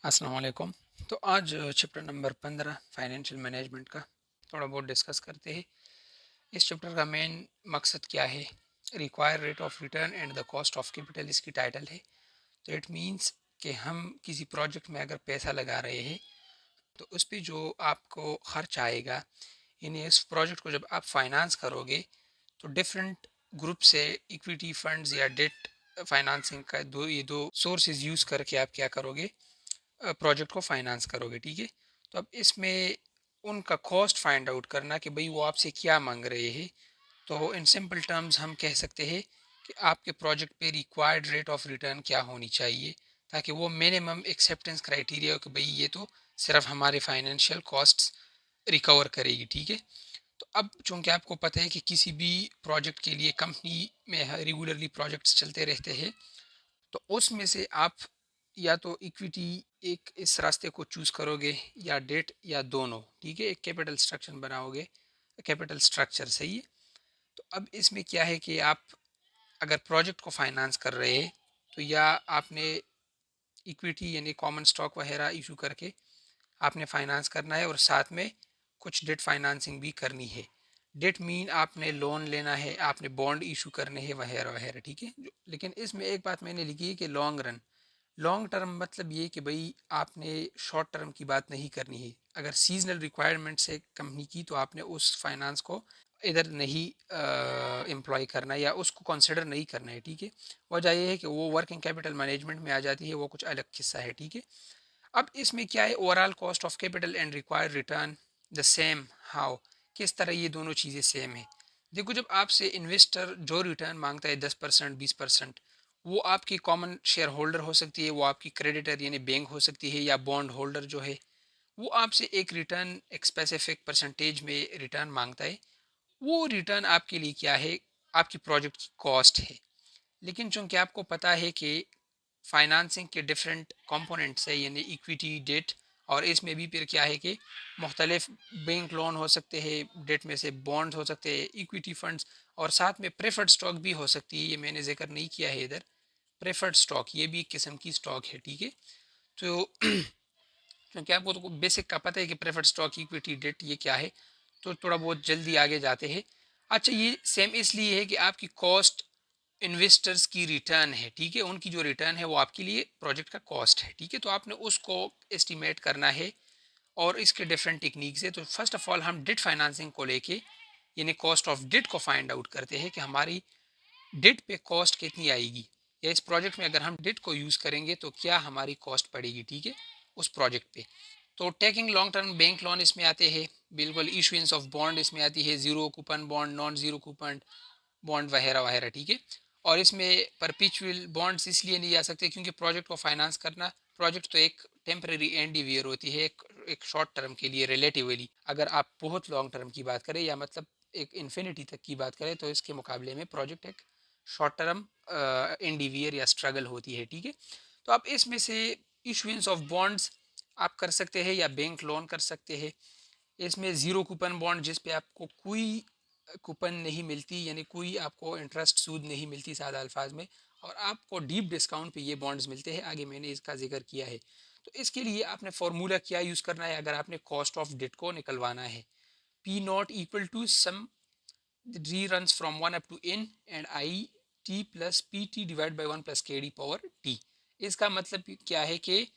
अस्सलाम वालेकुम। तो आज चैप्टर नंबर 15 फाइनेंशियल मैनेजमेंट का थोड़ा बहुत डिस्कस करते हैं। इस चैप्टर का मेन मकसद क्या है? Require rate of return and the cost of capital इसकी टाइटल है। तो इट मींस कि हम किसी प्रोजेक्ट में अगर पैसा लगा रहे हैं तो उस पे जो आपको खर्च आएगा, यानी इस प्रोजेक्ट को जब आप फाइनेंस करोगे तो डिफरेंट ग्रुप से इक्विटी फंड्स या डेट फाइनेंसिंग का दो सोर्सेज यूज़ करके आप क्या करोगे, प्रोजेक्ट को फाइनेंस करोगे। ठीक है। तो अब इसमें उनका कॉस्ट फाइंड आउट करना कि भाई वो आपसे क्या मांग रहे हैं। तो इन सिंपल टर्म्स हम कह सकते हैं कि आपके प्रोजेक्ट पे रिक्वायर्ड रेट ऑफ रिटर्न क्या होनी चाहिए, ताकि वो मिनिमम एक्सेप्टेंस क्राइटेरिया हो कि भाई ये तो सिर्फ हमारे फाइनेंशियल कॉस्ट्स रिकवर करेगी। ठीक है। तो अब चूंकि आपको पता है कि किसी भी प्रोजेक्ट के लिए कंपनी में रेगुलरली प्रोजेक्ट्स चलते रहते हैं, तो उसमें से आप या तो इक्विटी एक इस रास्ते को चूज करोगे या डेट या दोनों। ठीक है। एक कैपिटल स्ट्रक्चर बनाओगे, कैपिटल स्ट्रक्चर सही है। तो अब इसमें क्या है कि आप अगर प्रोजेक्ट को फाइनेंस कर रहे हैं तो या आपने इक्विटी यानी कॉमन स्टॉक वगैरह इशू करके आपने फाइनेंस करना है और साथ में कुछ डेट फाइनेंसिंग भी करनी है। डेट मीन आपने लोन लेना है, आपने बॉन्ड इशू करने हैं वगैरह वगैरह। ठीक है। लेकिन इसमें एक बात मैंने लिखी है कि लॉन्ग रन, लॉन्ग टर्म मतलब ये कि भाई आपने शॉर्ट टर्म की बात नहीं करनी है। अगर सीजनल रिक्वायरमेंट्स है कंपनी की तो आपने उस फाइनेंस को इधर नहीं एम्प्लॉय करना या उसको कंसिडर नहीं करना है। ठीक है। वजह यह है कि वो वर्किंग कैपिटल मैनेजमेंट में आ जाती है, वो कुछ अलग किस्सा है। ठीक है। अब इसमें क्या है, overall cost of capital and required return the same how, किस तरह ये दोनों चीज़ें सेम है। देखो, जब आपसे इन्वेस्टर जो रिटर्न मांगता है 10% 20%, वो आपकी कॉमन शेयर होल्डर हो सकती है, वो आपकी क्रेडिटर यानी बैंक हो सकती है, या बॉन्ड होल्डर जो है वो आपसे एक रिटर्न एक स्पेसिफिक परसेंटेज में रिटर्न मांगता है। वो रिटर्न आपके लिए क्या है, आपकी प्रोजेक्ट की कॉस्ट है। लेकिन चूंकि आपको पता है कि फाइनेंसिंग के डिफरेंट कंपोनेंट्स है, यानी इक्विटी डेट, और इसमें भी फिर क्या है कि मुख्तलिफ बैंक लोन हो सकते हैं, डेट में से बॉन्ड हो सकते हैं, इक्विटी फंड्स, और साथ में प्रेफर्ड स्टॉक भी हो सकती है। ये मैंने जिक्र नहीं किया है इधर। प्रेफर्ड स्टॉक ये भी एक किस्म की स्टॉक है। ठीक है। तो क्योंकि आपको तो बेसिक का पता है कि प्रेफर्ड स्टॉक इक्विटी डेट ये क्या है, तो थोड़ा बहुत जल्दी आगे जाते हैं। अच्छा, ये सेम इसलिए है कि आपकी कॉस्ट इन्वेस्टर्स की रिटर्न है। ठीक है। उनकी जो रिटर्न है वो आपके लिए प्रोजेक्ट का कॉस्ट है। ठीक है। तो आपने उसको एस्टिमेट करना है, और इसके डिफरेंट टेक्निक्स है। तो फर्स्ट ऑफ ऑल हम डेट फाइनेंसिंग को लेके यानी कॉस्ट ऑफ डेट को फाइंड आउट करते हैं कि हमारी डेट पे कॉस्ट कितनी आएगी, या इस प्रोजेक्ट में अगर हम डेट को यूज़ करेंगे तो क्या हमारी कॉस्ट पड़ेगी। ठीक है। उस प्रोजेक्ट पे तो taking long term bank loan इसमें आते हैं, बिल्कुल इशुएंस ऑफ बॉन्ड इसमें आती है, zero coupon bond, non zero coupon bond वगैरह वगैरह। ठीक है। और इसमें परपिचुअल बॉन्ड्स इसलिए नहीं आ सकते क्योंकि प्रोजेक्ट को फाइनेंस करना, प्रोजेक्ट तो एक टेम्परेरी एंडिवियर होती है, एक शॉर्ट टर्म के लिए रिलेटिवली। अगर आप बहुत लॉन्ग टर्म की बात करें या मतलब एक इन्फिनिटी तक की बात करें तो इसके मुकाबले में प्रोजेक्ट एक शॉर्ट टर्म एंडिवियर या स्ट्रगल होती है। ठीक है। तो आप इसमें से इशुएंस ऑफ बॉन्ड्स आप कर सकते हैं या बैंक लोन कर सकते हैं। इसमें ज़ीरो कूपन बॉन्ड जिस पे आपको कोई कूपन नहीं मिलती, यानी कोई आपको इंटरेस्ट सूद नहीं मिलती सादा अल्फाज में, और आपको डीप डिस्काउंट पे ये बॉन्ड्स मिलते हैं। आगे मैंने इसका जिक्र किया है। तो इसके लिए आपने फार्मूला क्या यूज़ करना है अगर आपने कॉस्ट ऑफ डेट को निकलवाना है? P naught equal to sum re run from one up to N and I T plus P T divide by one plus K D power T. इसका मतलब क्या है कि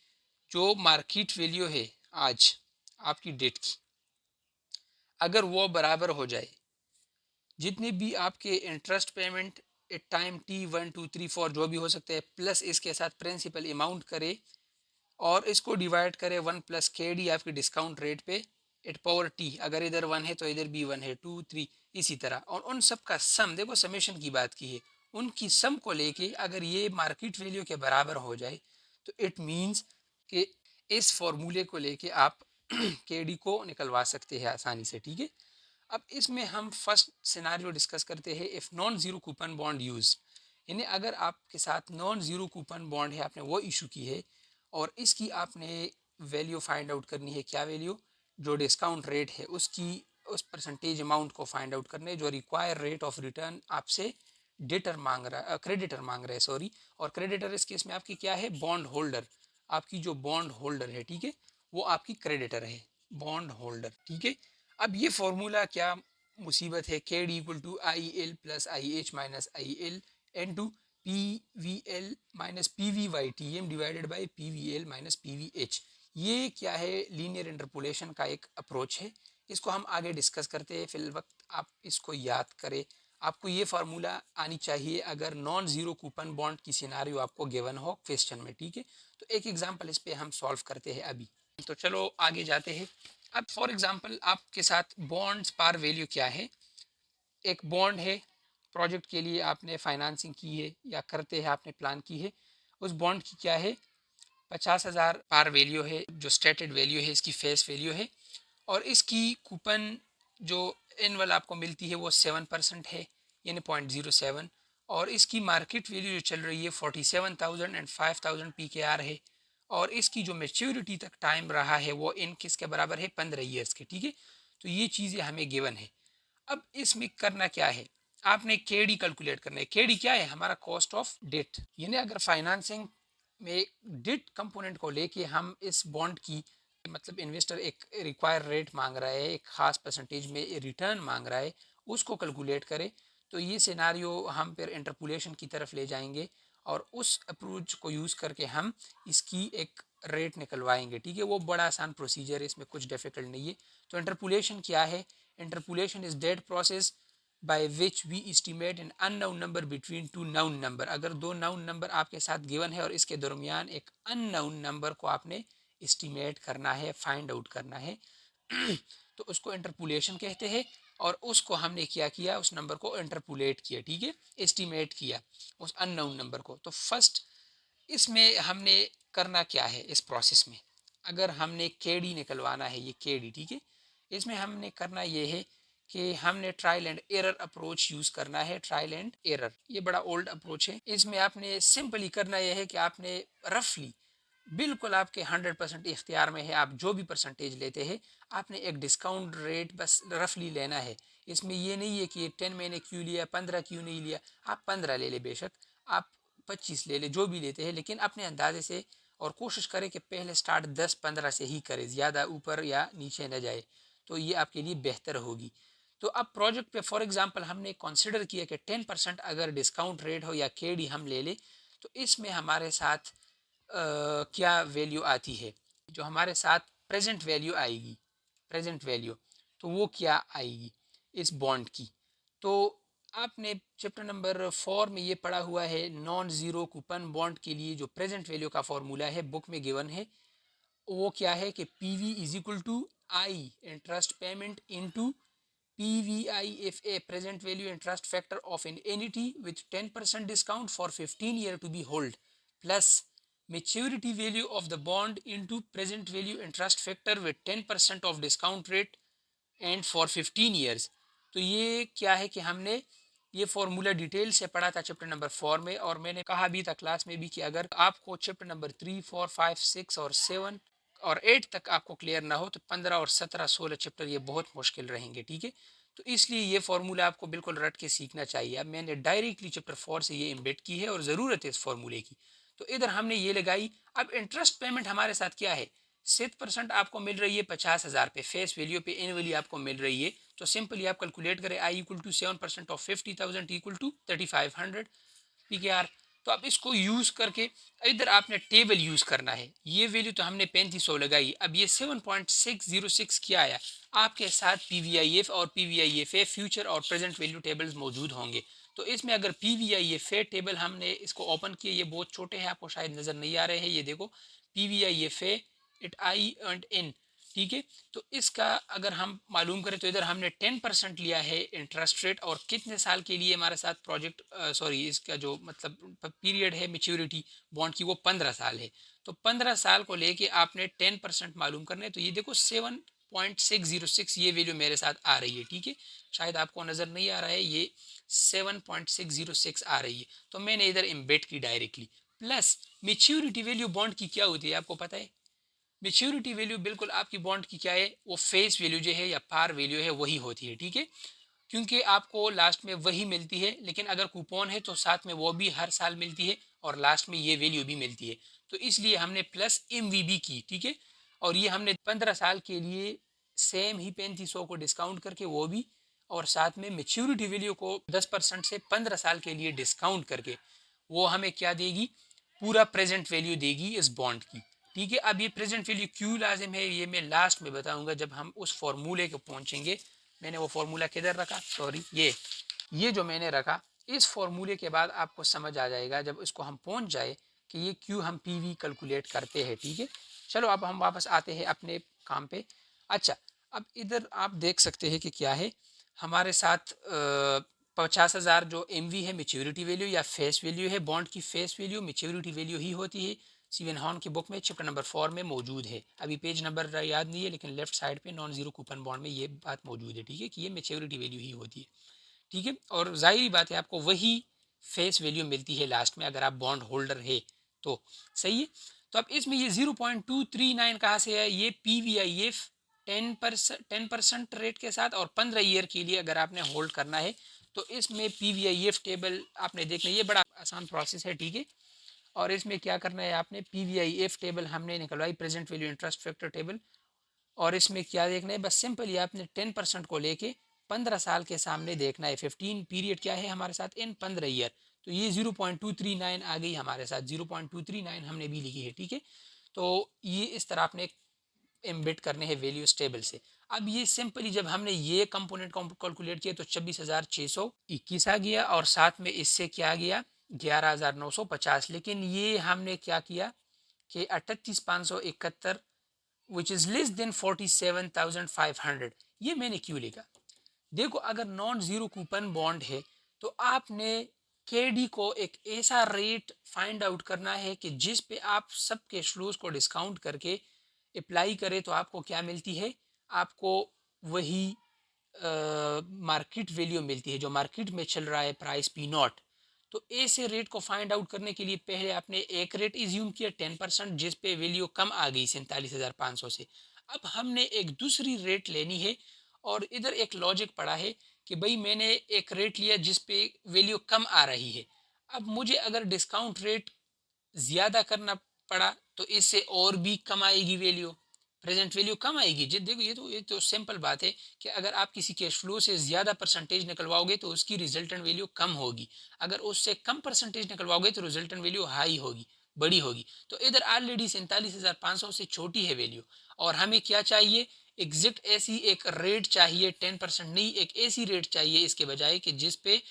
जो मार्केट वैल्यू है आज आपकी डेट की, अगर वो बराबर हो जाए जितने भी आपके interest payment at time T 1 2 3 4 जो भी हो सकते हैं, प्लस इसके साथ प्रिंसिपल अमाउंट करे और इसको डिवाइड करे वन प्लस के डी आपकी डिस्काउंट रेट पे एट पावर टी। अगर इधर वन है तो इधर भी वन है, 2 3 इसी तरह। और उन सब का सम, देखो समेशन की बात की है, उनकी सम को लेके अगर ये मार्केट वैल्यू के बराबर हो जाए तो इट मीन्स कि इस फॉर्मूले को लेके आप के डी को निकलवा सकते हैं आसानी से। ठीक है। अब इसमें हम फर्स्ट सिनारियो डिस्कस करते हैं, if non zero coupon bond use, यानी अगर आपके साथ नॉन ज़ीरो कूपन बॉन्ड है, आपने वो इशू की है और इसकी आपने वैल्यू फाइंड आउट करनी है। क्या वैल्यू? जो डिस्काउंट रेट है उसकी, उस परसेंटेज अमाउंट को फाइंड आउट करने, जो रिक्वायर रेट ऑफ रिटर्न आपसे डेटर मांग रहा है, क्रेडिटर मांग रहा है, सॉरी। और क्रेडिटर इस केस में आपकी क्या है? Bond holder. आपकी जो बॉन्ड होल्डर है, ठीक है, वो आपकी क्रेडिटर है, बॉन्ड होल्डर, ठीक है। अब ये फॉर्मूला क्या मुसीबत है, K D equal to I L plus I H minus I L into P V L minus P V Y T M divided by P V L minus P V H. ये क्या है, linear interpolation का एक approach है। इसको हम आगे discuss करते हैं, फिल वक्त आप इसको याद करें। आपको ये फार्मूला आनी चाहिए अगर नॉन जीरो कूपन बॉन्ड की सिनारियो आपको गिवन हो क्वेश्चन में, ठीक है। तो एक एग्जांपल इस पे हम सॉल्व करते हैं अभी। तो चलो आगे जाते हैं। अब फॉर एग्जांपल आपके साथ बॉन्ड्स पार वैल्यू क्या है, एक बॉन्ड है, प्रोजेक्ट के लिए आपने फाइनेंसिंग की है या करते हैं आपने प्लान की है, उस बॉन्ड की क्या है 50,000 पार वैल्यू है, जो स्टेटेड वैल्यू है इसकी फेस वैल्यू है, और इसकी कूपन जो एनुअल आपको मिलती है वो 7% है, यानी 0.07, और इसकी मार्केट वैल्यू जो चल रही है 47,000 एंड 5,000 पी के आर है, और इसकी जो मेच्योरिटी तक टाइम रहा है वो इन किसके बराबर है, 15 ईयर्स के, ठीक है। तो ये चीज़ें हमें गिवन है। अब इसमें करना क्या है, आपने केडी कैलकुलेट करना है। केडी क्या है, हमारा कॉस्ट ऑफ डेट, यानी अगर फाइनेंसिंग में डेट कंपोनेंट को लेके हम इस बॉन्ड की, मतलब इन्वेस्टर एक रिक्वायर रेट मांग रहा है, एक खास परसेंटेज में रिटर्न मांग रहा है, उसको कैलकुलेट करें, तो ये सिनारियो हम फिर इंटरपोलेशन की तरफ ले जाएंगे और उस अप्रोच को यूज़ करके हम इसकी एक रेट निकलवाएंगे, ठीक है। वो बड़ा आसान प्रोसीजर है, इसमें कुछ डिफिकल्ट नहीं है। तो इंटरपोलेशन क्या है, interpolation is that process by which we estimate an unknown number between two known number. अगर दो नाउन नंबर आपके साथ गिवन है और इसके दरमियान एक अननाउन नंबर को आपने एस्टिमेट करना है, फाइंड आउट करना है तो उसको इंटरपोलेशन कहते हैं। और उसको हमने क्या किया, उस नंबर को इंटरपोलेट किया, ठीक है, एस्टिमेट किया उस अननाउन नंबर को। तो फर्स्ट इसमें हमने करना क्या है इस प्रोसेस में, अगर हमने केडी निकलवाना है, ये केडी, ठीक है, इसमें हमने करना ये है कि हमने trial and error approach use करना है। ट्रायल एंड एरर ये बड़ा ओल्ड अप्रोच है। इसमें आपने सिंपली करना यह है कि आपने रफली, बिल्कुल आपके 100% इख्तियार में है, आप जो भी परसेंटेज लेते हैं, आपने एक डिस्काउंट रेट बस रफली लेना है। इसमें ये नहीं है कि 10 मैंने क्यों लिया, 15 क्यों नहीं लिया, आप 15 ले ले, बेशक आप 25 ले ले, जो भी लेते हैं, लेकिन अपने अंदाजे से, और कोशिश करें कि पहले स्टार्ट 10-15 से ही करें, ज़्यादा ऊपर या नीचे न जाए, तो ये आपके लिए बेहतर होगी। तो अब प्रोजेक्ट पे फॉर एग्जांपल हमने कंसिडर किया कि 10% अगर डिस्काउंट रेट हो या केडी हम ले ले, तो इसमें हमारे साथ क्या वैल्यू आती है, जो हमारे साथ प्रेजेंट वैल्यू आएगी, प्रेजेंट वैल्यू, तो वो क्या आएगी इस बॉन्ड की। तो आपने चैप्टर नंबर 4 में ये पढ़ा हुआ है, नॉन ज़ीरो कूपन बॉन्ड के लिए जो प्रेजेंट वैल्यू का फॉर्मूला है बुक में गिवन है, वो क्या है कि P V is equal to I interest payment into PVIFA present value interest factor of an annuity with 10% discount for 15 year to be hold plus maturity value of the bond into present value interest factor with 10% of discount rate and for 15 years। तो ये क्या है कि हमने ये formula detail से पढ़ा था चैप्टर नंबर 4 में, और मैंने कहा भी था क्लास में भी कि अगर आपको चैप्टर नंबर 3, 4, 5, 6 और 7 और 8 तक आपको क्लियर ना हो, तो 15 और 17, 16 चैप्टर ये बहुत मुश्किल रहेंगे, ठीक है। तो इसलिए ये फॉर्मूला आपको बिल्कुल रट के सीखना चाहिए। अब मैंने डायरेक्टली चैप्टर 4 से ये इम्बेड की है और ज़रूरत है इस फॉर्मूले की। तो इधर हमने ये लगाई। अब इंटरेस्ट पेमेंट हमारे साथ क्या है, 7% आपको मिल रही है 50,000 पे, फेस वैल्यू पे एनुअली आपको मिल रही है। तो सिंपली आप कैलकुलेट करें, I equal to 7% of 50,000 equal to 3500 P K R. तो अब इसको यूज़ करके इधर आपने टेबल यूज़ करना है। ये वैल्यू तो हमने 3500 लगाई, अब ये 7.606 क्या आया, आपके साथ पी वी आई एफ और P V I F A future और प्रेजेंट वैल्यू टेबल्स मौजूद होंगे। तो इसमें अगर P V I F A table हमने इसको ओपन किया, ये बहुत छोटे हैं, आपको शायद नज़र नहीं आ रहे हैं, ये देखो P V I F A it I and in, ठीक है। तो इसका अगर हम मालूम करें तो इधर हमने 10% लिया है इंटरेस्ट रेट, और कितने साल के लिए हमारे साथ प्रोजेक्ट, सॉरी इसका जो मतलब पीरियड है मेच्योरिटी बॉन्ड की, वो 15 साल है। तो 15 साल को लेके आपने 10% मालूम करने, तो ये देखो 7.606 ये वैल्यू मेरे साथ आ रही है, ठीक है। शायद आपको नज़र नहीं आ रहा है, ये 7.606 आ रही है, तो मैंने इधर इम्बेड की directly. Plus maturity value bond की क्या होती है आपको पता है, मेच्योरिटी वैल्यू बिल्कुल आपकी बॉन्ड की क्या है, वो फेस वैल्यू जो है या पार वैल्यू है वही होती है, ठीक है। क्योंकि आपको लास्ट में वही मिलती है, लेकिन अगर कूपन है तो साथ में वो भी हर साल मिलती है और लास्ट में ये वैल्यू भी मिलती है। तो तो इसलिए हमने प्लस MVB की, ठीक है। और ये हमने 15 साल के लिए सेम ही 3500 को डिस्काउंट करके वो भी, और साथ में मेच्योरिटी वैल्यू को 10% से 15 साल के लिए डिस्काउंट करके वो हमें क्या देगी, पूरा प्रेजेंट वैल्यू देगी इस बॉन्ड की, ठीक है। अब ये प्रेजेंट वैल्यू क्यों लाजिम है ये मैं लास्ट में बताऊंगा जब हम उस फॉर्मूले को पहुंचेंगे। मैंने वो फॉर्मूला किधर रखा, सॉरी, ये जो मैंने रखा, इस फॉर्मूले के बाद आपको समझ आ जाएगा जब इसको हम पहुंच जाए कि ये क्यों हम पीवी कैलकुलेट करते हैं, ठीक है। चलो अब हम वापस आते हैं अपने काम पे। अच्छा, अब इधर आप देख सकते हैं कि क्या है हमारे साथ 50,000 जो MV है मेच्योरिटी वैल्यू या फेस वैल्यू है, बॉन्ड की फेस वैल्यू मेच्योरिटी वैल्यू ही होती है। सीवन हॉर्न की बुक में चैप्टर नंबर 4 में मौजूद है, अभी पेज नंबर याद नहीं है लेकिन लेफ्ट साइड पे नॉन जीरो कूपन बॉन्ड में ये बात मौजूद है, ठीक है, कि ये मेच्योरिटी वैल्यू ही होती है, ठीक है। और जाहिर बात है आपको वही फेस वैल्यू मिलती है लास्ट में अगर आप बॉन्ड होल्डर है तो, सही है। तो अब इसमें ये 0.239 कहाँ से है, ये PVIF 10% रेट के साथ और 15 ईयर के लिए अगर आपने होल्ड करना है तो इसमें PVIF टेबल आपने देखना, ये बड़ा आसान प्रोसेस है, ठीक है। और इसमें क्या करना है आपने, PVIF टेबल हमने निकलवाई, present value interest factor table. और इसमें क्या देखना है, बस सिंपल ही आपने 10% को लेके 15 साल के सामने देखना है। 15 पीरियड क्या है हमारे साथ, इन 15 ईयर। तो ये 0.239 आ गई हमारे साथ, 0.239 हमने भी लिखी है, ठीक है। तो ये इस तरह आपने एम्बिट करने हैं वैल्यू टेबल से। अब ये सिंपली जब हमने ये कंपोनेंट कैलकुलेट किया तो 26,621 आ गया, और साथ में इससे क्या गया 11,950। लेकिन ये हमने क्या किया कि 38,571 विच इज़ लेस देन 47,500, ये मैंने क्यों लिखा। देखो अगर नॉन जीरो कूपन बॉन्ड है तो आपने KD को एक ऐसा रेट फाइंड आउट करना है कि जिस पे आप सब कैश फ्लोज को डिस्काउंट करके अप्लाई करें तो आपको क्या मिलती है, आपको वही मार्केट वैल्यू मिलती है जो मार्केट में चल रहा है, प्राइस P0। तो ऐसे रेट को फाइंड आउट करने के लिए पहले आपने एक रेट इज्यूम किया 10%, जिस पे वैल्यू कम आ गई 47,500 से। अब हमने एक दूसरी रेट लेनी है, और इधर एक लॉजिक पड़ा है कि भाई मैंने एक रेट लिया जिस पे वैल्यू कम आ रही है। अब मुझे अगर डिस्काउंट रेट ज़्यादा करना पड़ा तो इससे और भी कम आएगी वैल्यू, प्रेजेंट वैल्यू कम आएगी जी। देखो ये तो सिंपल बात है कि अगर आप किसी कैश फ्लो से ज़्यादा परसेंटेज निकलवाओगे तो उसकी रिजल्टेंट वैल्यू कम होगी, अगर उससे कम परसेंटेज निकलवाओगे तो रिजल्टेंट वैल्यू हाई होगी, बड़ी होगी। तो इधर ऑलरेडी 47,500 से छोटी है वैल्यू, और हमें क्या चाहिए, एग्जैक्ट ऐसी एक रेट चाहिए, 10% नहीं, एक ऐसी रेट चाहिए इसके बजाय कि जिस पे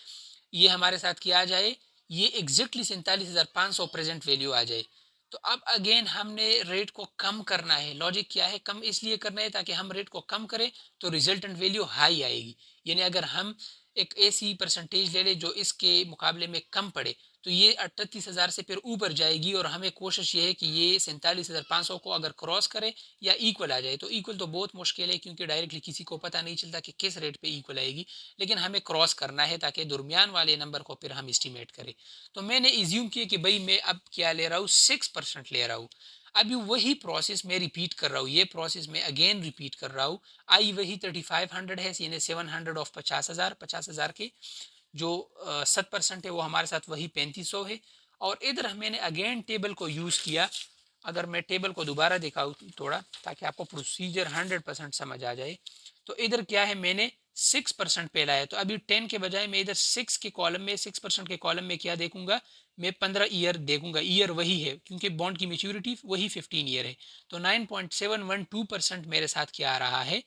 ये हमारे साथ किया आ जाए, ये एग्जैक्टली 47,500 प्रेजेंट वैल्यू आ जाए। तो अब अगेन हमने रेट को कम करना है। लॉजिक क्या है, कम इसलिए करना है ताकि हम रेट को कम करें तो रिजल्टेंट वैल्यू हाई आएगी। यानी अगर हम एक ऐसी परसेंटेज ले लें जो इसके मुकाबले में कम पड़े तो ये 38,000 से फिर ऊपर जाएगी, और हमें कोशिश ये है कि ये 47,500 को अगर क्रॉस करे या इक्वल आ जाए। तो इक्वल तो बहुत मुश्किल है क्योंकि डायरेक्टली किसी को पता नहीं चलता कि किस रेट पे इक्वल आएगी, लेकिन हमें क्रॉस करना है ताकि दरमियान वाले नंबर को फिर हम एस्टिमेट करें। तो मैंने इज्यूम किया कि भाई मैं अब क्या ले रहा हूँ, 6% ले रहा हूँ। अभी वही प्रोसेस मैं रिपीट कर रहा हूँ, ये प्रोसेस मैं अगेन रिपीट कर रहा हूँ। आई वही 3500 है, यानी 700 ऑफ 50,000, 50,000 के जो 7% है वो हमारे साथ वही 3500 है। और इधर मैंने अगेन टेबल को यूज़ किया। अगर मैं टेबल को दोबारा दिखाऊँ थोड़ा ताकि आपको प्रोसीजर 100% समझ आ जाए, तो इधर क्या है, मैंने 6% पे लाया। तो अभी 10 के बजाय मैं इधर 6 के कॉलम में, 6% के कॉलम में क्या देखूंगा, मैं 15 ईयर देखूंगा। ईयर वही है क्योंकि बॉन्ड की मेच्योरिटी वही 15 ईयर है। तो 9.712% मेरे साथ क्या आ रहा है,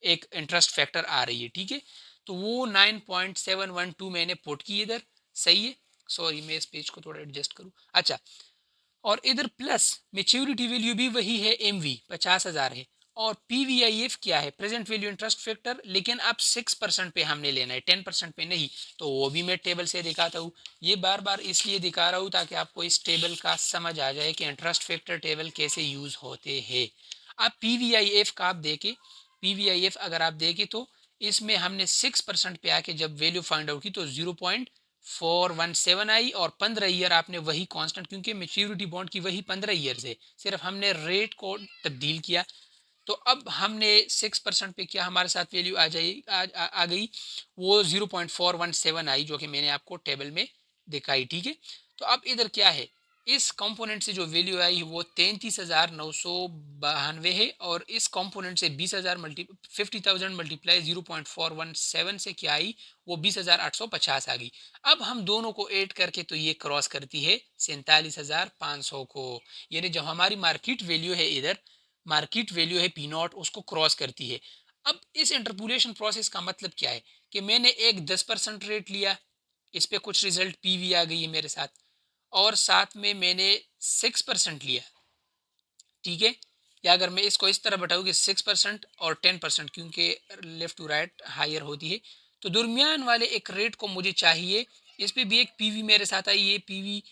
एक इंटरेस्ट फैक्टर आ रही है, ठीक है। तो वो 9.712 मैंने पुट की इधर, सही है। सॉरी मैं इस पेज को थोड़ा एडजस्ट करूँ। अच्छा, और इधर प्लस मेच्योरिटी वैल्यू भी वही है, MV 50,000 है। और PVIF क्या है, प्रेजेंट वैल्यू इंटरेस्ट फैक्टर, लेकिन अब 6% पे हमने लेना है, 10% पे नहीं। तो वो भी मैं टेबल से दिखाता हूँ। ये बार बार इसलिए दिखा रहा हूँ ताकि आपको इस टेबल का समझ आ जाए कि इंटरेस्ट फैक्टर टेबल कैसे यूज होते हैं। अब PVIF का आप देखें, PVIF अगर आप देखें तो इसमें हमने 6% पे आके जब वैल्यू फाइंड आउट की तो 0.417 आई, और 15 ईयर आपने वही कांस्टेंट, क्योंकि मेच्योरिटी बॉन्ड की वही 15 ईयर है, सिर्फ हमने रेट को तब्दील किया। तो अब हमने 6% पे क्या हमारे साथ वैल्यू आ जाए, आ गई, वो 0.417 आई जो कि मैंने आपको टेबल में दिखाई, ठीक है। तो अब इधर क्या है, इस कंपोनेंट से जो वैल्यू आई वो 33,992 है, और इस कंपोनेंट से 20,000 50,000 मल्टीप्लाई 0.417 से क्या आई, वो 20,850 आ गई। अब हम दोनों को ऐड करके तो ये क्रॉस करती है 47,500 को, यानी जो हमारी मार्केट वैल्यू है, इधर मार्केट वैल्यू है पी नॉट, उसको क्रॉस करती है। अब इस इंटरपोलेशन प्रोसेस का मतलब क्या है कि मैंने एक 10% रेट लिया, इस पे कुछ रिजल्ट पीवी आ गई है मेरे साथ, और साथ में मैंने 6% लिया, ठीक है। या अगर मैं इसको इस तरह बताऊँ कि 6% और 10%, क्योंकि लेफ्ट टू राइट हायर होती है, तो दरमियान वाले एक रेट को मुझे चाहिए। इस पे भी एक पीवी मेरे साथ आई, ये पीवी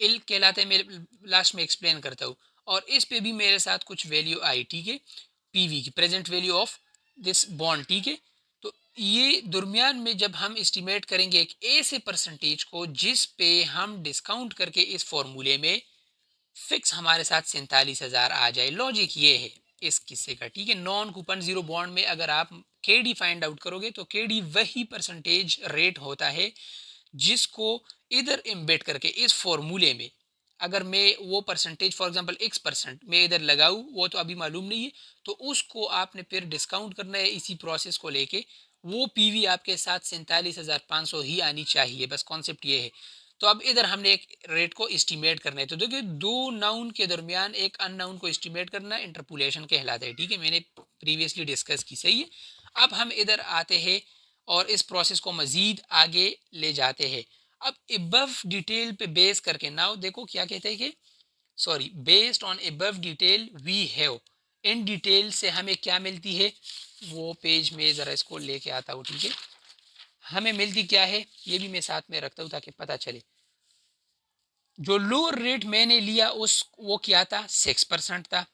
एल कहलाता है, मैं लास्ट में एक्सप्लेन करता हूँ। और इस पे भी मेरे साथ कुछ वैल्यू आई, ठीक है, पीवी की present value of this bond, ठीक है। तो ये दरमियान में जब हम एस्टिमेट करेंगे एक ऐसे परसेंटेज को जिस पे हम डिस्काउंट करके इस फॉर्मूले में फिक्स हमारे साथ 47,000 आ जाए, लॉजिक ये है इस किस्से का, ठीक है। नॉन कूपन जीरो बॉन्ड में अगर आप के डी फाइंड आउट करोगे तो के डी वही परसेंटेज रेट होता है जिसको इधर एम्बेड करके इस फॉर्मूले में, अगर मैं वो परसेंटेज फॉर एग्जांपल x% मैं इधर लगाऊं, वो तो अभी मालूम नहीं है, तो उसको आपने फिर डिस्काउंट करना है इसी प्रोसेस को लेके, वो पीवी आपके साथ 47,500 ही आनी चाहिए, बस कॉन्सेप्ट ये है। तो अब इधर हमने एक रेट को एस्टिमेट करना है, तो देखिए दो नाउन के दरमियान एक अननाउन को एस्टिमेट करना इंटरपोलेशन कहलाता है, ठीक है, मैंने प्रीवियसली डिस्कस की, सही है। अब हम इधर आते हैं और इस प्रोसेस को मजीद आगे ले जाते हैं। अब एबव डिटेल पे बेस करके नाउ देखो क्या कहते हैं कि sorry, based on above detail we have, इन डिटेल से हमें क्या मिलती है, वो पेज में ज़रा इसको लेके आता हूँ, ठीक है। हमें मिलती क्या है ये भी मैं साथ में रखता हूँ ताकि पता चले। जो लोअर रेट मैंने लिया उस वो क्या था, 6% था,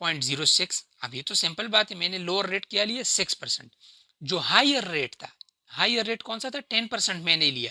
0.06। अब ये तो सिंपल बात है, मैंने लोअर रेट क्या लिया, 6%। जो हायर रेट था, हायर रेट कौन सा था, 10% मैंने लिया।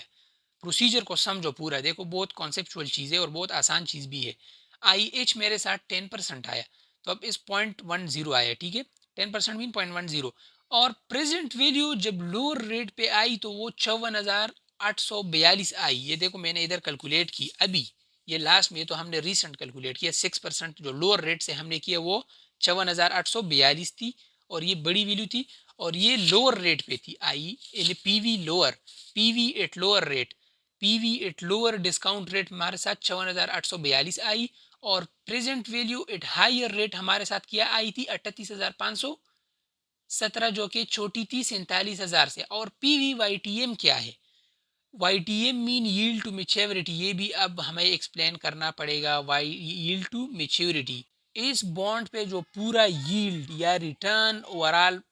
प्रोसीजर को समझो पूरा, देखो बहुत कॉन्सेप्चुअल चीज़ है और बहुत आसान चीज़ भी है। आई एच मेरे साथ 10% आया, तो अब इस 0.10 आया, ठीक है, 10% मीन 0.10। और प्रेजेंट वैल्यू जब लोअर रेट पे आई तो वो 54,842 आई। ये देखो मैंने इधर कैलकुलेट की अभी, ये लास्ट में, तो हमने रिसेंट कैलकुलेट किया, 6% जो लोअर रेट से हमने किया वो 54,842 थी, और ये बड़ी वैल्यू थी, और ये लोअर रेट पे थी आई, इन PV lower, PV at lower rate, PV at lower discount rate हमारे साथ 54,842 आई, और present value at higher rate हमारे साथ क्या आई थी, 38,517, जो कि छोटी थी 47,000 से। और पीवी वाई टी एम क्या है, Y T M mean yield to maturity, ये भी अब हमें एक्सप्लेन करना पड़ेगा। वाई यील्ड टू मेच्योरिटी, इस बॉन्ड पे जो पूरा यील्ड या रिटर्न ओवरऑल,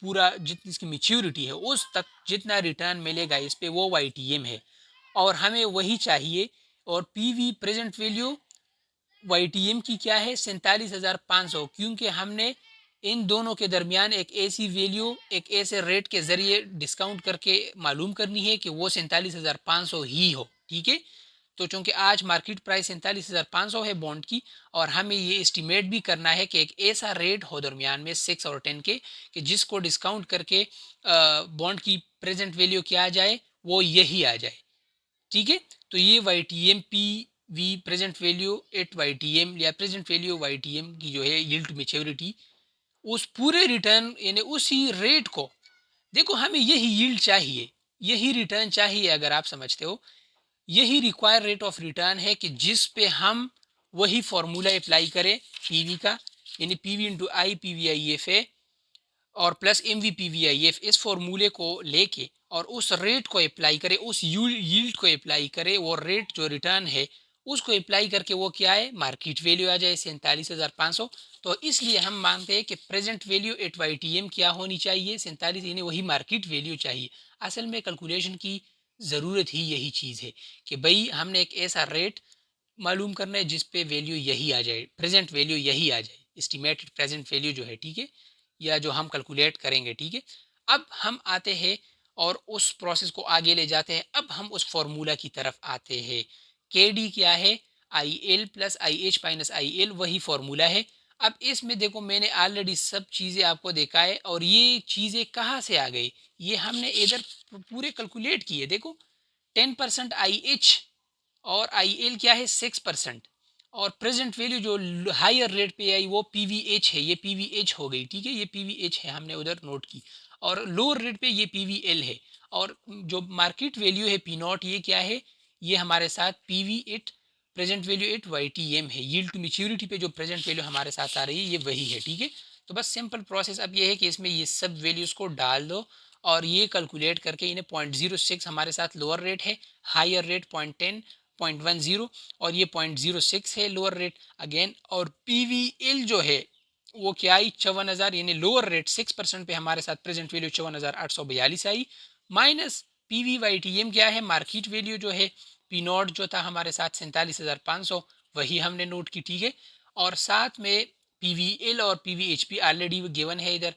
पूरा जितनी इसकी मेच्योरिटी है उस तक जितना रिटर्न मिलेगा इस पे, वो वाई टी एम है, और हमें वही चाहिए। और PV present value Y T M की क्या है, 47,500, क्योंकि हमने इन दोनों के दरमियान एक ऐसी वैल्यू एक ऐसे रेट के ज़रिए डिस्काउंट करके मालूम करनी है कि वो 47,500 ही हो, ठीक है। तो चूंकि आज मार्केट प्राइस 47,500 है बॉन्ड की, और हमें ये एस्टिमेट भी करना है कि एक ऐसा रेट हो दरमियान में 6 और 10 के, कि जिसको डिस्काउंट करके बॉन्ड की प्रेजेंट वैल्यू क्या आ जाए, वो यही आ जाए, ठीक है। तो ये Y T M P V present value at Y T M, या present value Y T M की जो है यील्ड टू मेच्योरिटी, उस पूरे रिटर्न यानी उसी रेट को, देखो हमें यही यील्ड चाहिए, यही रिटर्न चाहिए, अगर आप समझते हो, यही रिक्वायर रेट ऑफ रिटर्न है कि जिस पे हम वही फॉर्मूला अप्लाई करें पीवी का, यानी PV into I P V I F A और plus M V P V I F, इस फॉर्मूले को लेके और उस रेट को अप्लाई करें, उस यील्ड को अप्लाई करें, वो रेट जो रिटर्न है उसको अप्लाई करके वो क्या है, मार्केट वैल्यू आ जाए 47,500। तो इसलिए हम मानते हैं कि present value at Y T M क्या होनी चाहिए, 47, यानी वही मार्केट वैल्यू चाहिए। असल में कैलकुलेशन की ज़रूरत ही यही चीज़ है कि भाई हमने एक ऐसा रेट मालूम करना है जिस पे वैल्यू यही आ जाए, प्रेजेंट वैल्यू यही आ जाए, एस्टिमेटेड प्रेजेंट वैल्यू जो है, ठीक है, या जो हम कैलकुलेट करेंगे, ठीक है। अब हम आते हैं और उस प्रोसेस को आगे ले जाते हैं। अब हम उस फॉर्मूला की तरफ आते हैं, के डी क्या है, आई L plus I H minus I L, वही फॉर्मूला है। अब इसमें देखो मैंने ऑलरेडी सब चीज़ें आपको देखा है, और ये चीज़ें कहाँ से आ गई, ये हमने इधर पूरे कैलकुलेट किए, देखो 10% आई एच और आई एल क्या है 6%, और प्रेजेंट वैल्यू जो हायर रेट पे आई वो पी वी एच है, ये पी वी एच हो गई, ठीक है, ये पी वी एच है, हमने उधर नोट की, और लोअर रेट पे ये पी वी एल है, और जो मार्केट वैल्यू है पी नॉट ये क्या है, ये हमारे साथ P V at present value at Y T M है, यील्ड टू मेच्योरिटी पे जो प्रेजेंट वैल्यू हमारे साथ आ रही है ये वही है, ठीक है। तो बस सिंपल प्रोसेस अब ये है कि इसमें ये सब वैल्यूज़ को डाल दो और ये कैलकुलेट करके इन्हें 0.06 हमारे साथ लोअर रेट है, हायर रेट 0.10 0.10, और ये 0.06 है लोअर रेट अगेन, और पी वी एल जो है वो क्या आई 54,000, यानी लोअर रेट 6% पे हमारे साथ प्रेजेंट वैल्यू 54,842 आई, minus P V Y T M क्या है मार्केट वैल्यू जो है पी नॉट जो था हमारे साथ 47,500, वही हमने नोट की, ठीक है। और साथ में पी वी एल और P V H P already given है इधर,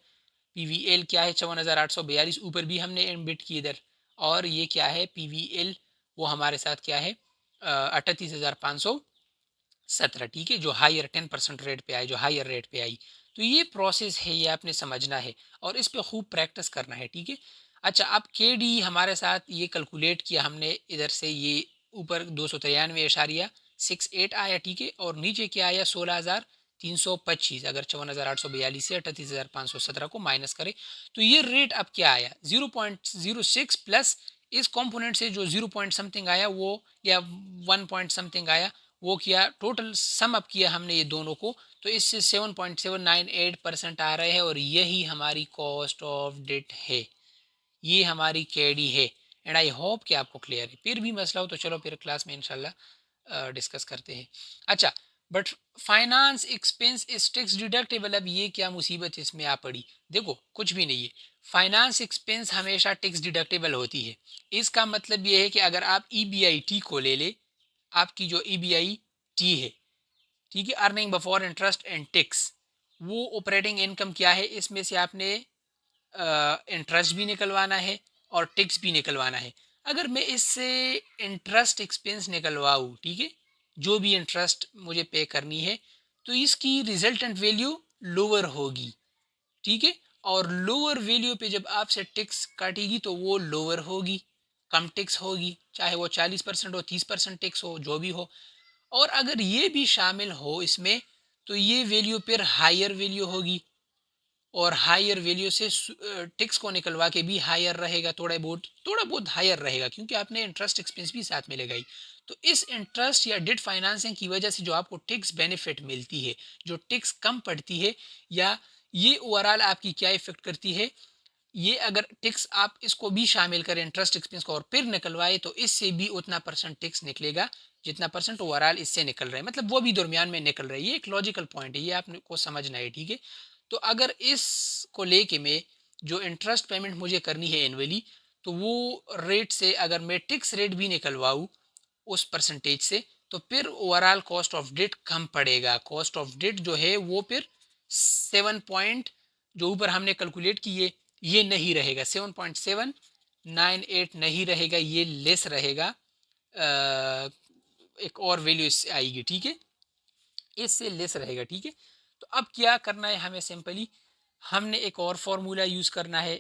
पी वी एल क्या है 54,842, ऊपर भी हमने एडमिट की इधर, और ये क्या है पी वी एल वो हमारे साथ क्या है 38,517, ठीक है, जो हायर 10% रेट पे आई, जो हायर रेट पे आई। तो ये प्रोसेस है, ये आपने समझना है और इस पे खूब प्रैक्टिस करना है, ठीक है। अच्छा, अब के डी हमारे साथ ये कैलकुलेट किया हमने इधर से, ये ऊपर 293.68 आया, ठीक है, और नीचे क्या आया 16,325, अगर 54,842 से 38,517 को माइनस करें तो ये रेट अब क्या आया 0.06 प्लस इस कंपोनेंट से जो 0 पॉइंट समथिंग आया वो, या 1 पॉइंट समथिंग आया वो, किया टोटल सम अप किया हमने ये दोनों को, तो इससे 7.798% आ रहे हैं, और यही हमारी कॉस्ट ऑफ डेट है, ये हमारी केडी है। एंड आई होप कि आपको क्लियर है, फिर भी मसला हो तो चलो फिर क्लास में इंशाल्लाह डिस्कस करते हैं। अच्छा, but finance expense is tax deductible, अब ये क्या मुसीबत इसमें आ पड़ी, देखो कुछ भी नहीं है, फाइनेंस एक्सपेंस हमेशा टैक्स डिडक्टेबल होती है। इसका मतलब ये है कि अगर आप ई बी आई टी को ले ले, आपकी जो ई बी आई टी है, ठीक है, earning before interest and tax, वो ऑपरेटिंग इनकम क्या है, इसमें से आपने इंटरेस्ट भी निकलवाना है और टैक्स भी निकलवाना है। अगर मैं इससे इंटरेस्ट एक्सपेंस निकलवाऊँ, ठीक है, जो भी इंटरेस्ट मुझे पे करनी है, तो इसकी रिजल्टेंट वैल्यू लोअर होगी, ठीक है, और लोअर वैल्यू पे जब आपसे टैक्स काटेगी तो वो लोअर होगी, कम टैक्स होगी, चाहे वो 40% हो 30% टैक्स हो जो भी हो। और अगर ये भी शामिल हो इसमें तो ये वैल्यू फिर हायर वैल्यू होगी, और हायर वैल्यू से टैक्स को निकलवा के भी हायर रहेगा, थोड़ा बहुत हायर रहेगा, क्योंकि आपने इंटरेस्ट एक्सपेंस भी साथ में लगाई। तो इस इंटरेस्ट या डेट फाइनेंसिंग की वजह से जो आपको टैक्स बेनिफिट मिलती है, जो टैक्स कम पड़ती है, या ये ओवरऑल आपकी क्या इफेक्ट करती है, ये अगर टैक्स आप इसको भी शामिल करें इंटरेस्ट एक्सपेंस को और फिर निकलवाए तो इससे भी उतना परसेंट टैक्स निकलेगा जितना परसेंट ओवरऑल इससे निकल रहा है, मतलब वो भी दरमियान में निकल रहा है। ये एक लॉजिकल पॉइंट है, ये आपको समझना है, ठीक है। तो अगर इसको लेके मैं जो इंटरेस्ट पेमेंट मुझे करनी है एनुअली, तो वो रेट से अगर मैं टैक्स रेट भी निकलवाऊँ उस परसेंटेज से, तो फिर ओवरऑल कॉस्ट ऑफ डेट कम पड़ेगा, कॉस्ट ऑफ डेट जो है वो फिर 7 पॉइंट जो ऊपर हमने कैलकुलेट किए ये नहीं रहेगा, 7.798 नहीं रहेगा, ये लेस रहेगा, एक और वैल्यू इससे आएगी, ठीक है, इससे लेस रहेगा, ठीक है। तो अब क्या करना है हमें, सिंपली हमने एक और फॉर्मूला यूज़ करना है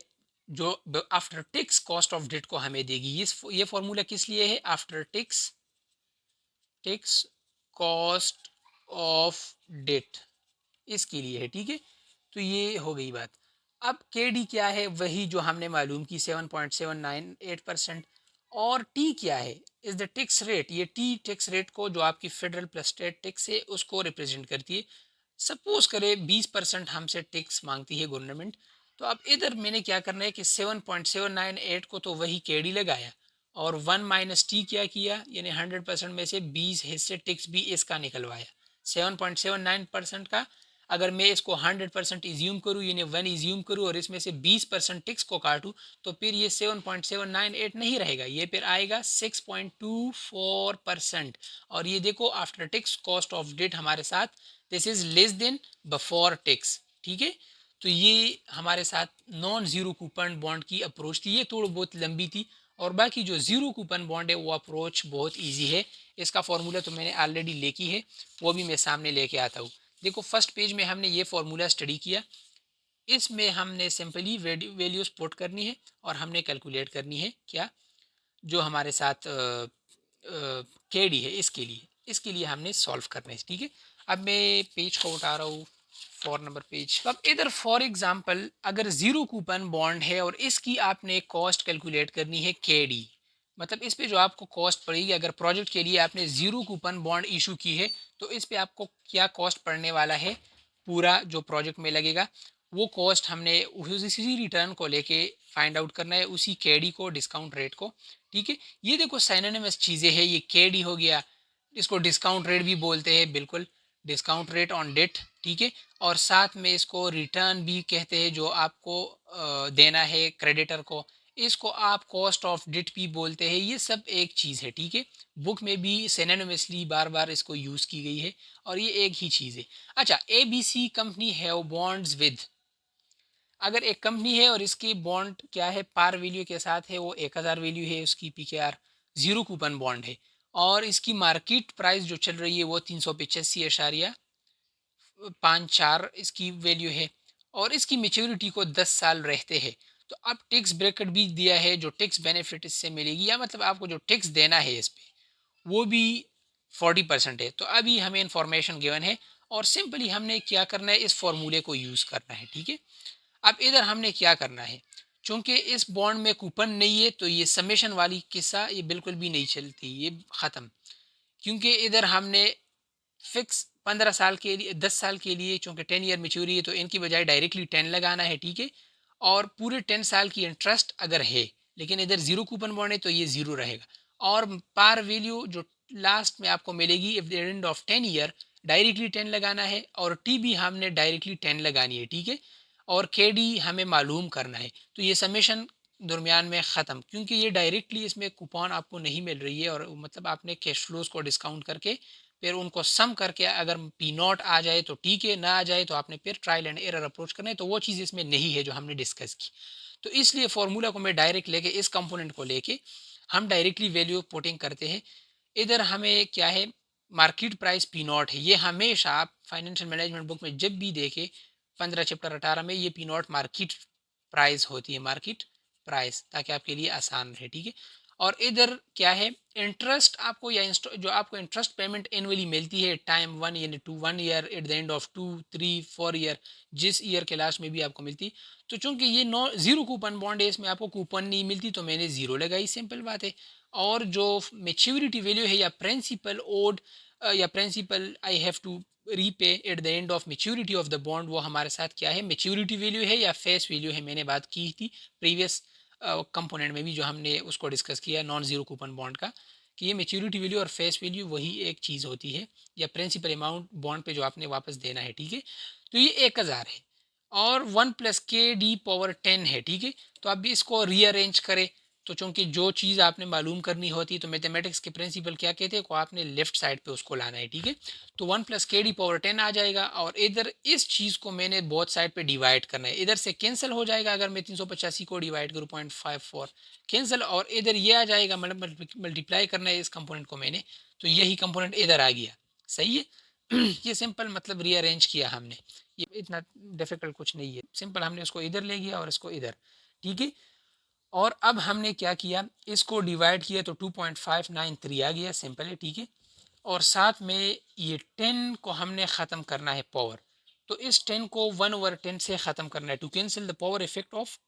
जो after tax cost of debt को हमें देगी। ये फॉर्मूला किस लिए है, after tax tax cost of debt, इसके लिए है, ठीक है। तो ये हो गई बात। अब के डी क्या है, वही जो हमने मालूम की 7.798%, और टी क्या है, इज द टैक्स रेट, ये टी टैक्स रेट को जो आपकी फेडरल प्लस स्टेट टैक्स है उसको रिप्रेजेंट करती है। सपोज करें 20% हमसे टैक्स मांगती है गवर्नमेंट, तो अब इधर मैंने क्या करना है कि 7.798 को तो वही के डी लगाया, और 1 माइनस टी क्या किया, यानी 100% में से 20 हिस्से टैक्स भी इसका निकलवाया, 7.79% का। अगर मैं इसको 100% इज्यूम करूँ, यानी 1 इज्यूम करूँ और इसमें से 20% टैक्स को काटूँ, तो फिर ये 7.798 नहीं रहेगा, ये फिर आएगा 6.24%। और ये देखो after tax cost of debt हमारे साथ this is less than before tax, ठीक है। तो ये हमारे साथ नॉन जीरो कूपन बॉन्ड की अप्रोच थी, ये थोड़ी बहुत लंबी थी, और बाकी जो जीरो कूपन बॉन्ड है वो अप्रोच बहुत इजी है। इसका फॉर्मूला तो मैंने ऑलरेडी लेकी है, वो भी मैं सामने लेके आता हूँ। देखो फर्स्ट पेज में हमने ये फॉर्मूला स्टडी किया, इसमें हमने सिंपली वैल्यूज पुट करनी है और हमने कैलकुलेट करनी है क्या, जो हमारे साथ के डी है, इसके लिए हमने सॉल्व करना है, ठीक है। अब मैं पेज को उठा रहा हूँ, 4 नंबर पेज। अब इधर फॉर एग्जांपल अगर जीरो कूपन बॉन्ड है और इसकी आपने कॉस्ट कैलकुलेट करनी है के डी, मतलब इस पे जो आपको कॉस्ट पड़ेगी, अगर प्रोजेक्ट के लिए आपने जीरो कूपन बॉन्ड इशू की है तो इस पे आपको क्या कॉस्ट पड़ने वाला है, पूरा जो प्रोजेक्ट में लगेगा वो कॉस्ट हमने उसी रिटर्न को लेके फाइंड आउट करना है, उसी केडी को, डिस्काउंट रेट को, ठीक है। ये देखो साइनोनिमस चीज़ें हैं, ये केडी हो गया, इसको डिस्काउंट रेट भी बोलते हैं, बिल्कुल, डिस्काउंट रेट ऑन डेट, ठीक है। और साथ में इसको रिटर्न भी कहते हैं जो आपको देना है क्रेडिटर को, इसको आप कॉस्ट ऑफ डिट भी बोलते हैं, ये सब एक चीज़ है, ठीक है। बुक में भी सिनोनिमसली बार बार इसको यूज़ की गई है और ये एक ही चीज़ है। अच्छा, A B C company have bonds with, अगर एक कंपनी है और इसकी बॉन्ड क्या है, पार वैल्यू के साथ है, वो 1000 वैल्यू है उसकी, P K are, zero coupon bond है और इसकी मार्केट प्राइस जो चल रही है वो 385.54 इसकी वैल्यू है और इसकी मेच्योरिटी को 10 साल रहते हैं। तो अब टैक्स ब्रैकेट भी दिया है, जो टैक्स बेनिफिट इससे मिलेगी, या मतलब आपको जो टैक्स देना है इस पे वो भी 40% है। तो अभी हमें इंफॉर्मेशन गिवन है और सिंपली हमने क्या करना है, इस फॉर्मूले को यूज़ करना है, ठीक है। अब इधर हमने क्या करना है, चूंकि इस बॉन्ड में कूपन नहीं है तो ये समेशन वाली किस्सा ये बिल्कुल भी नहीं चलती, ये ख़त्म, क्योंकि इधर हमने फिक्स 15 साल के लिए, 10 साल के लिए, चूंकि 10 ईयर मेच्योरी है तो इनकी बजाय डायरेक्टली 10 लगाना है, ठीक है। और पूरे 10 साल की इंटरेस्ट अगर है, लेकिन इधर जीरो कूपन बॉन्ड है तो ये जीरो रहेगा। और पार वैल्यू जो लास्ट में आपको मिलेगी eight the end of 10 year, directly 10 लगाना है और टी भी हमने डायरेक्टली 10 लगानी है, ठीक है। और के डी हमें मालूम करना है, तो ये समेशन दरमियान में ख़त्म, क्योंकि ये डायरेक्टली इसमें कूपन आपको नहीं मिल रही है और मतलब आपने कैश फ्लोज को डिस्काउंट करके फिर उनको सम करके अगर पी नॉट आ जाए तो ठीक है, ना आ जाए तो आपने फिर ट्रायल एंड एरर अप्रोच करना है, तो वो चीज़ इसमें नहीं है जो हमने डिस्कस की। तो इसलिए फार्मूला को मैं डायरेक्ट लेके, इस कंपोनेंट को लेके हम डायरेक्टली वैल्यू पुटिंग करते हैं। इधर हमें क्या है, मार्केट प्राइस पी नॉट है, ये हमेशा आप फाइनेंशियल मैनेजमेंट बुक में जब भी देखे 15 चैप्टर 18 में ये पी नॉट मार्केट प्राइस होती है, मार्केट प्राइस, ताकि आपके लिए आसान रहे, ठीक है। और इधर क्या है, इंटरेस्ट आपको या जो आपको इंटरेस्ट पेमेंट एनुअली मिलती है टाइम वन, यानी 1 year eight the end of 2 3 4 year, जिस ईयर के लास्ट में भी आपको मिलती। तो चूंकि ये जीरो कूपन बॉन्ड है, इसमें आपको कूपन नहीं मिलती तो मैंने जीरो लगाई, सिंपल बात है। और जो मेच्योरिटी वैल्यू है या प्रिंसिपल ओड या principal I have to repay at the end of maturity of the bond, वो हमारे साथ क्या है, मेच्योरिटी वैल्यू है या फेस वैल्यू है, मैंने बात की थी प्रीवियस कंपोनेंट में भी जो हमने उसको डिस्कस किया नॉन जीरो कूपन बॉन्ड का, कि ये मेच्योरिटी वैल्यू और फेस वैल्यू वही एक चीज़ होती है, या प्रिंसिपल अमाउंट बॉन्ड पे जो आपने वापस देना है, ठीक है। तो ये 1000 है और 1 + KD⁻10 है, ठीक है। तो अब इसको रीअरेंज करें, तो चूंकि जो चीज़ आपने मालूम करनी होती है तो मैथमेटिक्स के प्रिंसिपल क्या कहते हैं, को आपने लेफ्ट साइड पे उसको लाना है, ठीक है। तो 1 + KD⁻10 आ जाएगा और इधर इस चीज़ को मैंने बोथ साइड पे डिवाइड करना है, इधर से कैंसिल हो जाएगा, अगर मैं 385 को डिवाइड करूँ 0.54 कैंसिल, और इधर ये आ जाएगा, मतलब मल्टीप्लाई करना है इस कंपोनेंट को मैंने, तो यही कंपोनेंट इधर आ गया, सही है। ये सिंपल मतलब रीअरेंज किया हमने, ये इतना डिफिकल्ट कुछ नहीं है, सिंपल हमने उसको इधर ले गया और इसको इधर, ठीक है। और अब हमने क्या किया, इसको डिवाइड किया तो 2.593 आ गया, सिंपल है, ठीक है। और साथ में ये 10 को हमने ख़त्म करना है पावर, तो इस 10 को 1/10 से ख़त्म करना है, to cancel the power effect of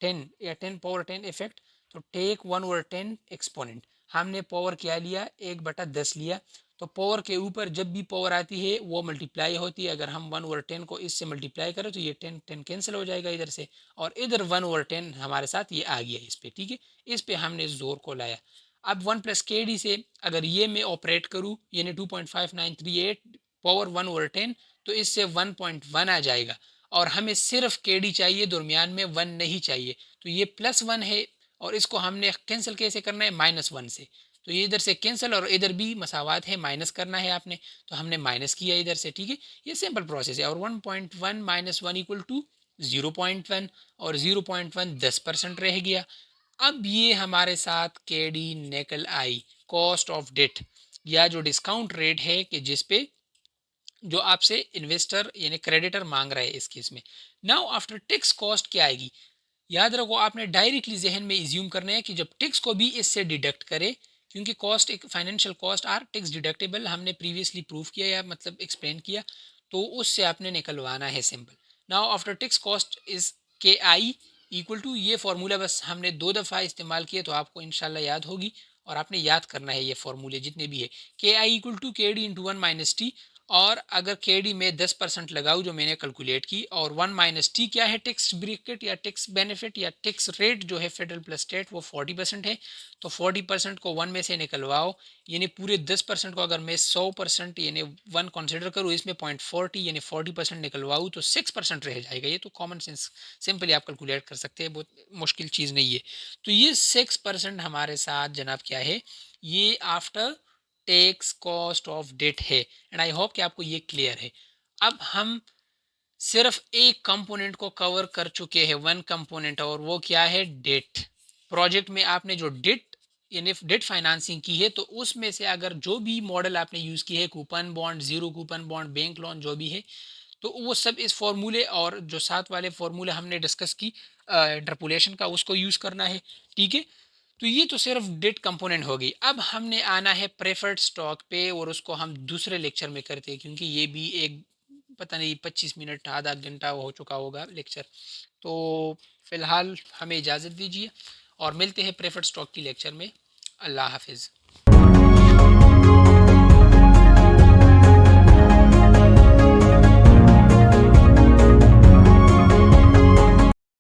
10 या 10 पावर 10 इफेक्ट, तो टेक 1/10 एक्सपोनेंट, हमने पावर क्या लिया, 1/10 लिया। तो पावर के ऊपर जब भी पावर आती है वो मल्टीप्लाई होती है, अगर हम 1/10 को इससे मल्टीप्लाई करें तो ये 10 10 कैंसिल हो जाएगा इधर से, और इधर 1/10 हमारे साथ ये आ गया इस पे, ठीक है। इस पे हमने जोर को लाया। अब 1 + KD से अगर ये मैं ऑपरेट करूँ, यानी 2.5938 पावर 1/10, तो इससे 1.1 आ जाएगा और हमें सिर्फ KD चाहिए, दरमियान में 1 नहीं चाहिए, तो ये +1 है और इसको हमने कैंसिल कैसे करना है, -1 से, तो ये इधर से कैंसिल और इधर भी मसावात है, माइनस करना है आपने, तो हमने माइनस किया इधर से, ठीक है। ये सिंपल प्रोसेस है। और 1.1 - 1 = 0.1 और 0.1 10% रह गया। अब ये हमारे साथ KD निकल आई, कॉस्ट ऑफ डेट, या जो डिस्काउंट रेट है कि जिस पे जो आपसे इन्वेस्टर यानी क्रेडिटर मांग रहा है इस केस में। नाउ आफ्टर टैक्स कॉस्ट क्या आएगी, याद रखो आपने डायरेक्टली जहन में इज्यूम करना है कि जब टैक्स को भी इससे डिडक्ट करे, क्योंकि कॉस्ट एक financial cost are tax deductible, हमने प्रीवियसली प्रूव किया या मतलब एक्सप्लेन किया, तो उससे आपने निकलवाना है simple. Now after tax cost is के आई इक्वल टू, ये फार्मूला बस हमने 2 दफ़ा इस्तेमाल किया तो आपको इंशाल्लाह याद होगी, और आपने याद करना है ये फार्मूले जितने भी है। के आई इक्वल टू के डी इंटू 1 - टी, और अगर के डी में 10% लगाऊँ जो मैंने कैलकुलेट की, और 1 - टी क्या है, टैक्स ब्रैकेट या टैक्स बेनिफिट या टैक्स रेट जो है फेडरल प्लस स्टेट, वो 40% है। तो 40% को 1 में से निकलवाओ, यानी पूरे 10% को अगर मैं 100% यानी 1 कंसिडर करूँ, इसमें 0.40 यानी 40% निकलवाऊँ तो 6% रह जाएगा। ये तो कॉमन सेंस सिंपली आप कैलकुलेट कर सकते हैं, बहुत मुश्किल चीज़ नहीं है। तो ये 6% हमारे साथ जनाब क्या है, ये after tax cost of debt है। एंड आई होप कि आपको ये क्लियर है। अब हम सिर्फ एक कंपोनेंट को कवर कर चुके हैं, वन कंपोनेंट, और वो क्या है, डेट। प्रोजेक्ट में आपने जो डेट यानी डेट फाइनेंसिंग की है, तो उसमें से अगर जो भी मॉडल आपने यूज़ की है, coupon bond, zero coupon bond, bank loan, जो भी है, तो वो सब इस फॉर्मूले और जो साथ वाले फॉर्मूले हमने डिस्कस की इंटरपोलेशन का, उसको यूज़ करना है। ठीक है, तो ये तो सिर्फ डेट कंपोनेंट होगी। अब हमने आना है प्रेफर्ड स्टॉक पे, और उसको हम दूसरे लेक्चर में करते हैं, क्योंकि ये भी एक पता नहीं 25 मिनट आधा घंटा हो चुका होगा लेक्चर। तो फ़िलहाल हमें इजाज़त दीजिए, और मिलते हैं प्रेफर्ड स्टॉक की लेक्चर में। अल्लाह हाफिज़।